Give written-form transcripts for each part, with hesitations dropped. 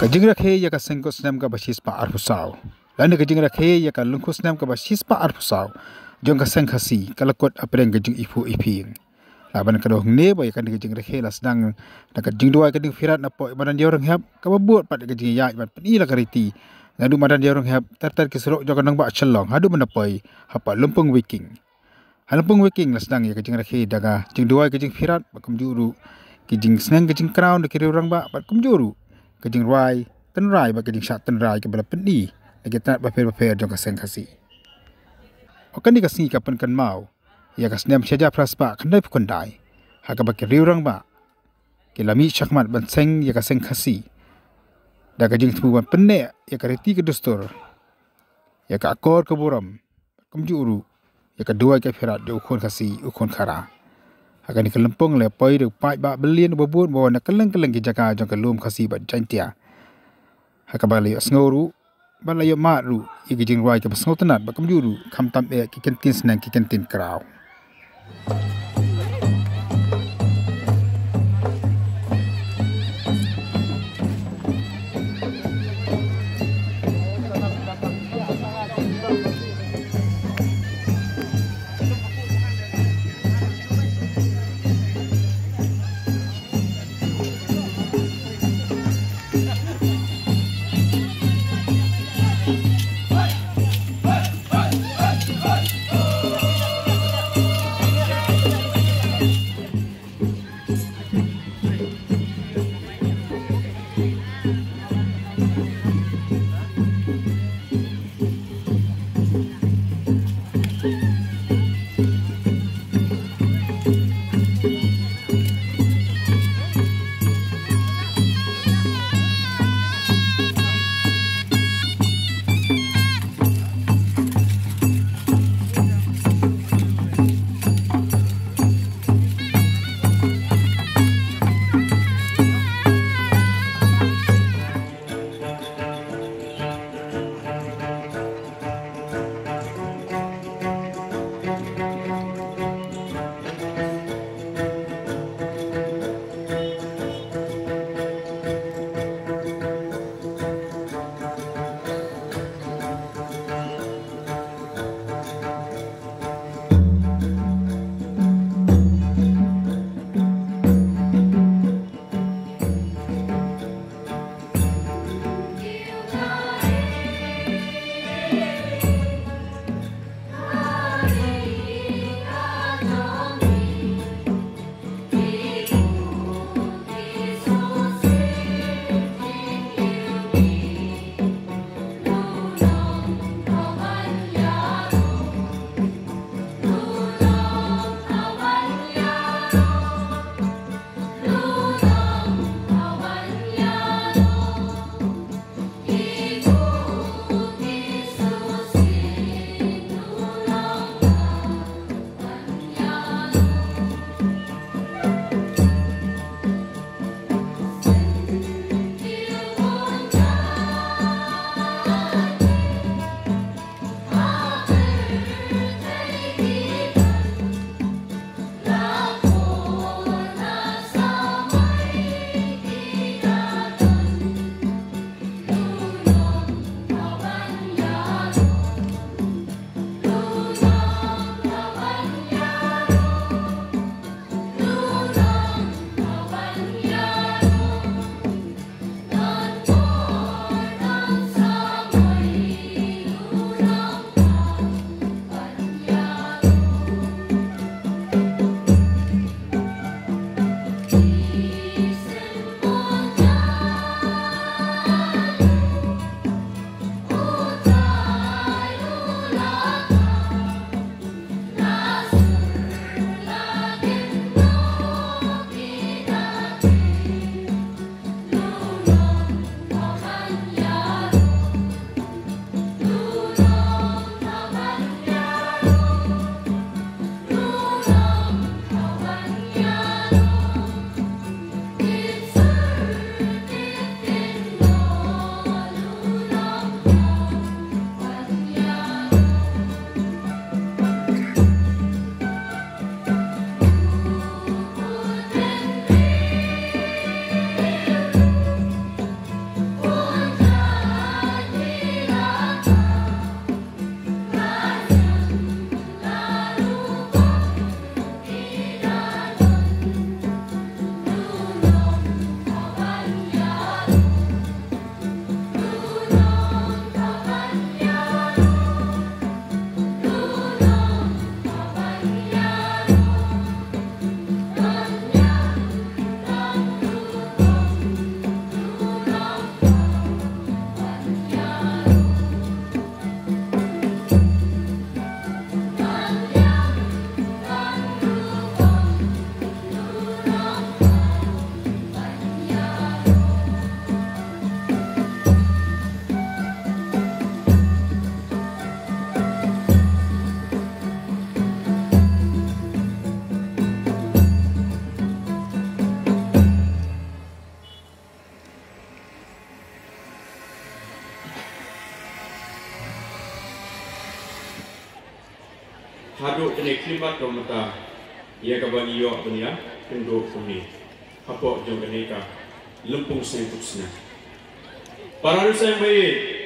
Kajing Rakhe ya ka Seng ko Snem ka basis pa arpusaw. Lain kajing Rakhe ya ka lungku Snem ka basis pa arpusaw. Jong ka Seng khasi kalakot Hapdeng ka Jingiphuh Iphieng. Laban ka dohong ne boy kan kajing Rakhe la sedang na kajing dua kajing firat na po badan dia orang hab ka babut pat kajing ya bat peni la kariti. Ngadu badan dia orang hab tartar ki serok jong nang ba chelong hadu menapoi hapa lumpung wiking. Halumpung wiking la sedang ya kajing Rakhe daga jing dua kajing firat bakum juru. Kajing Seng kajing crown da kiri orang ba bat kum juru. Kajing rai, ten rai bagi kajing syak ten rai ke bala pendi. Lagi tak berper jong ka Seng khasi. Okan ni kasi kapan kan mau. Ya ka Snem saja praspa kandai pukandai. Haka bagi riurang ba. Kilami syakmat ban Seng ya ka Seng khasi. Da kajing tubuhan penek ya ka reti ke dustur. Ya ka akor ke buram. Kumjuru. Ya ka dua ke firat di ukun khasi ukun khara. Haka ni kelempung le poi de pai ba belian babun bawa na keleng-keleng ki jaga jong ka lum khasi ba jantia. Haka bali asngoru bala yo maru i gijing roi ke pasngo tenat ba kamjuru kham tam e ki kentin Snem ki kentin kraw. klimat ko mata ia ka bani yo dunia kendo kuni hapo jong ka lumpung Seng tuksna para rusang bayi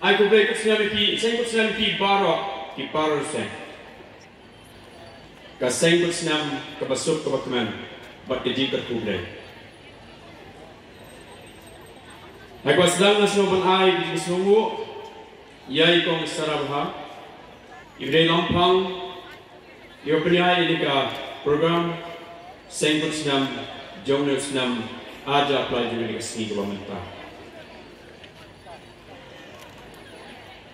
ai ko break Snem ki Seng tuksna ki baro ki paro Seng ka Seng tuksna ka basuk ka bakman bat di ka kublai ai ko sedang nasno ai di sungu yai kong sarabha ibrei lampang yo peniai ini ka program Seng tuksna jong Snem aja apply juga di sini ke pemerintah.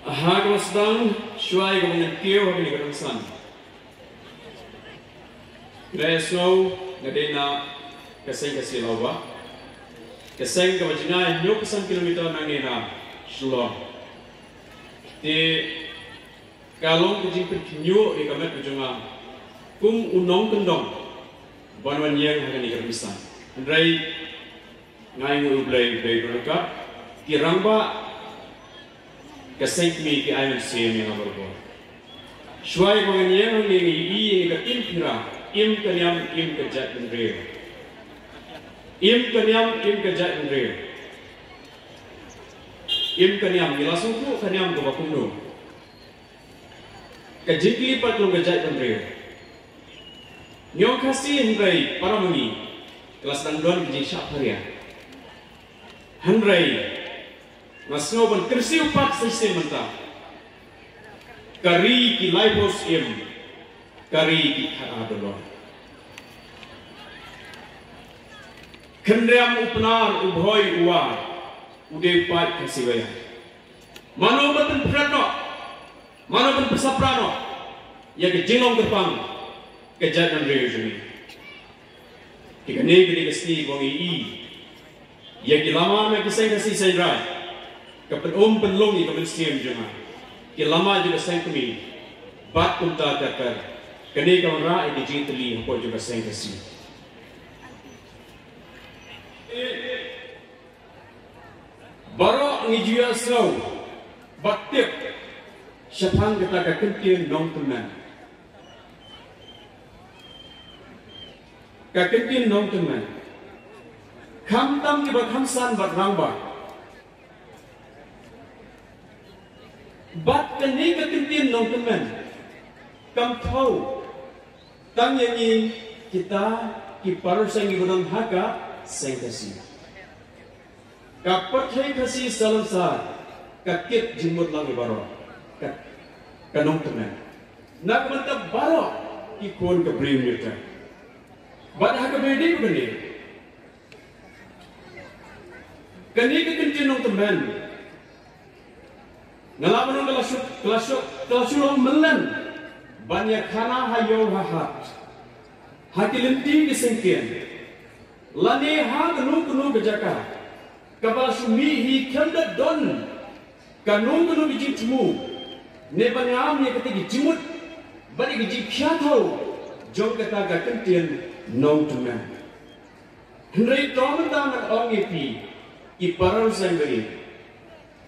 Kalau sedang syuai ke mengerti apa ini kerangsan. Kita snow ngadena keseng kasih lawa, keseng ke macamnya 60 kilometer nangena Shillong. Di kalong kejing penyu di kamet ujungan, kum unong kendong, banwan yang akan dikermisan. Andai ngai ngu blai berka kiramba keseng mi ki ayam sem yang berbo syuai ko ngene ngi i ka impira im kanyam im ka jat ndre im kanyam im ka jat ndre im kanyam gilasu ku kanyam ko bakundo ka jikli pat lo ka jat ndre nyong kasih ndre paramangi kelas dandon ki syak haria Handrai Nasno ban kersi upat sistem menta Kari ki laibos im Kari ki khadadolo Kendriam upnar ubhoi uwa Ude pat kasibaya Mano batan prano Mano ban pesaprano Ya ke jingong kepang Kejatan rejuni Kikane kini kesti bongi i Ya kilama na kisay kasi sa indra Kapan penlong i kapan siyam juma Kilama juga sang kami Bat kumta takar Kani kawan ra i dijitali Hapo juga sang kasi Baro ngijuya saw Baktip Syapang kata kakintin nong tunan Kakintin nong tunan Kam tam ki ba khamsan bat rangba bat kani ka tintin nong temen kam thau tang yangi kita ki par Seng gunang haka Seng kasi ka pathai kasi salamsa ka kit jimut lang ibaro ka nong temen nak mantap baro ki kon ka brim nita bat haka bedi bende Kani kekencing nong teman, ngalaman nong kelasuk melan, banyak kana hayo hahat, hati lenti disengkian, lani ha kenu kejaka, kapal sumi hi kanda don, kanu bijim cemu, ne banyam ne keti jimut, bani bijim piatau, jom kata kekencing nong teman. Henry Tom tamat orang epi. Iparan Seng beri,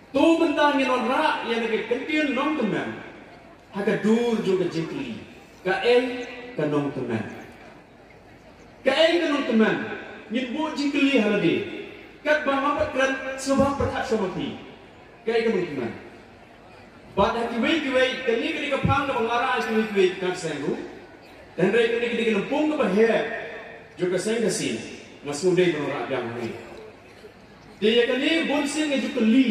tu bentang yang orang yang nak kentil nong teman, haka dur juga jekli, kaen kanong teman, kaen kanong teman, nyebut jekli haladi, kat bang apa keran sebab perhat seperti, kaen kanong teman, bad hati wei, kani kepang ke pengarah asli wei kat Sengru, dan rei kani lempung ke bahaya, juga Seng kasih, ngasudai berorak dang ni. Dia kali bonsin ngaju keli,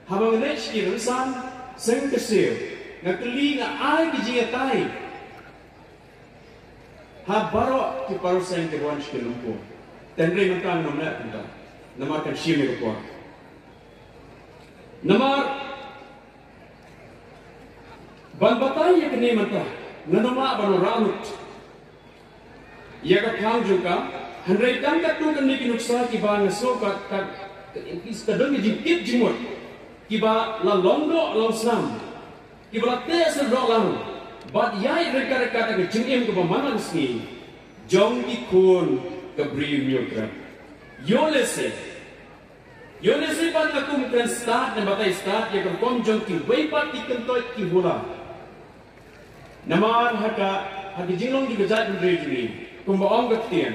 habang nech ki rangsan Seng kesir, ngakeli nga ai ki jingatai, habaro ki paru Seng ke wan shki lumpu, tenre mantang namna kunta, namar kan shime ko namar ban batai ya kene manta, nanoma bano ramut, ya ka khang juga. Handai kan kat tu kan ni nuksa kiba ngaso kat is kadang ni jipit jimut kiba la londo la Snem kiba la tes ro lang bat yai reka ta ke jingim ke pamanan sni jong ki kun ke bri myokra yo lese pan aku mungkin start dan batai start ya kan kom jong ki wei pat ki kentoi ki hula Naman haka jinglong juga jat berdiri juni. Kumbaong ketian.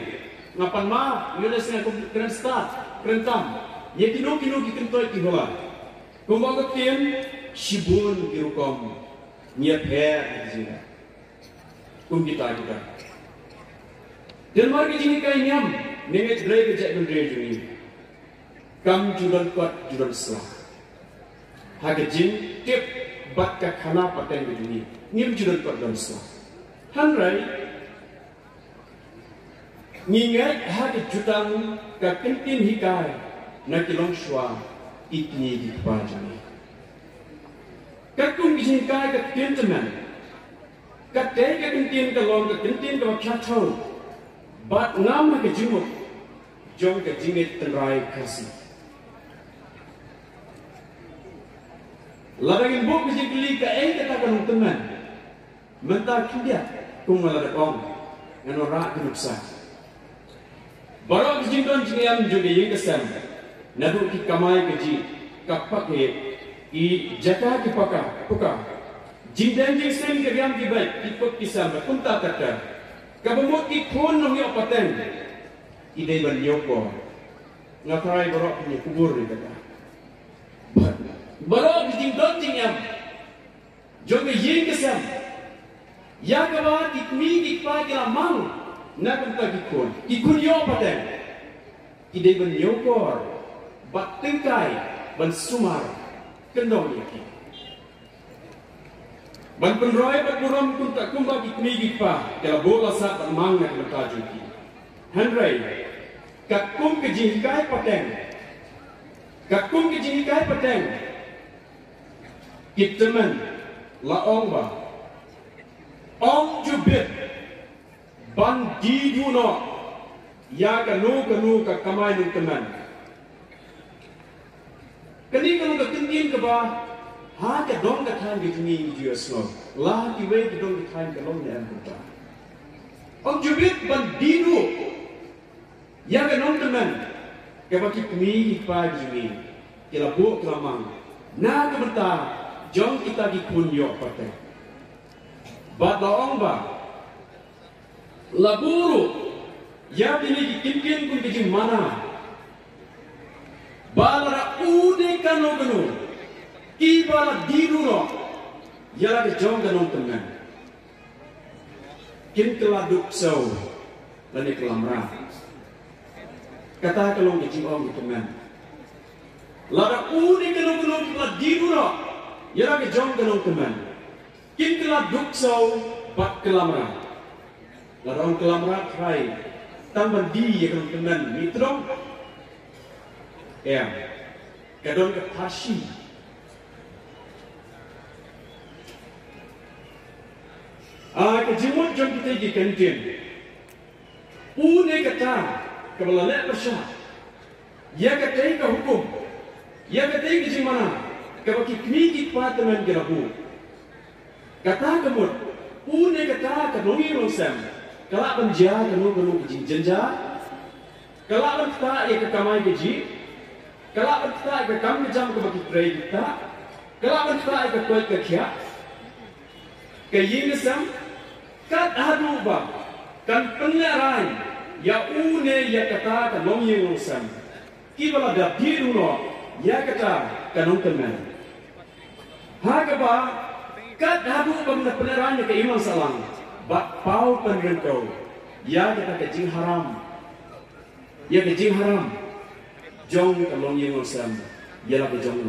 Ngapan ma, Yunus yang keren start, keren tam. Ye kino kentoi kihola. Kumbaong ketian, shibun kirukom. Niat her jina. Kita. Dan marga jini kai nyam, nenget berdiri jat berdiri juni. Kam judan kuat judan selah. Haka jin tip bat ka khana pateng juni. Nim judan kuat judan selah. Hanrai ngingat haka judan ka kentin hikai na kilong shwa itni di pajani. Katung jin kai ka kenteman. Katay ka kentin ka long ka kentin ka khatau. Bat ngam ka jimuk jong ka jingit tenrai kasi. Ladangin buk ke jikli ka kata kanong teman. Mentah kindia kung maladak ong. Ngano ra kinuksa. Barang jingdon jingayam juga yang kesam. Nadu ki kamay ke ji. Kapak i jaka ki puka. Jingdan jing sen ke riam ki baik. Ki puk kisam kunta kata. Kabumut ki khon nong yo paten. Idai ban yoko. Ngatarai barok ni kubur ni kata. Barok jingdon jingyam. Joge yin kesam. Ya kawa tikmi tikpa kila mang. Na kunta kikun yo paten. Idai ban yokor. Bat tengkai ban sumar kendong yaki. Ban penroy bat muram kunta kumba tikmi tikpa kila bola sa bat mang na kunta juki. Hanrai kakum ke jingkai paten. Kakum ke jingkai paten. Kiteman laong ba ong jubit ban di duno ya kanu ka kamay ng teman kani kanu ka tintin ka ba ha ka dong ka tan gitni di asno la ki we ki dong ka tan ka long na amputa ong jubit ban di du ya kanu teman ka ba ki kmi pa jimi kila bu klamang na ka benta jom kita dikun yo paten. Bat laong ba laburu ya bini kikin kun kijing mana balara ude kanu ibala diruno ya lagi jom kanu tengan kin keladuk sau lani kelamra kata kalau kijing om tengan lara ude kanu ibala diruno ya lagi jom kenong teman. Kin keladuk sau bat kelamra. Larang kelamra try. Tambah di ya kenong teman. Mitrong. Ya. Kadon ke tashi. Kejimut jom kita di kantin. Une kata kepala lek bersah. Ya kata ke hukum. Ya kata ke mana? Kalau kikni pateman gerabu, kata kemud, une kata kenongi longsam, kalau penja kenong keji jenja, kalau kita ia kekamai keji, kalau kita ia kekam kejam kebaki tray kita, kalau kita ia kekuat kekiat, keyin sam, kat hadu ba, kan pengarai, ya une ya kata kenongi longsam, kibala dah diruno, ya kata kenong teman. Hagaba kat hadu benda penerannya ke imam salang bak pau penrentau ya kata kejing haram ya kejing haram jong kalong yang osam ya la kejong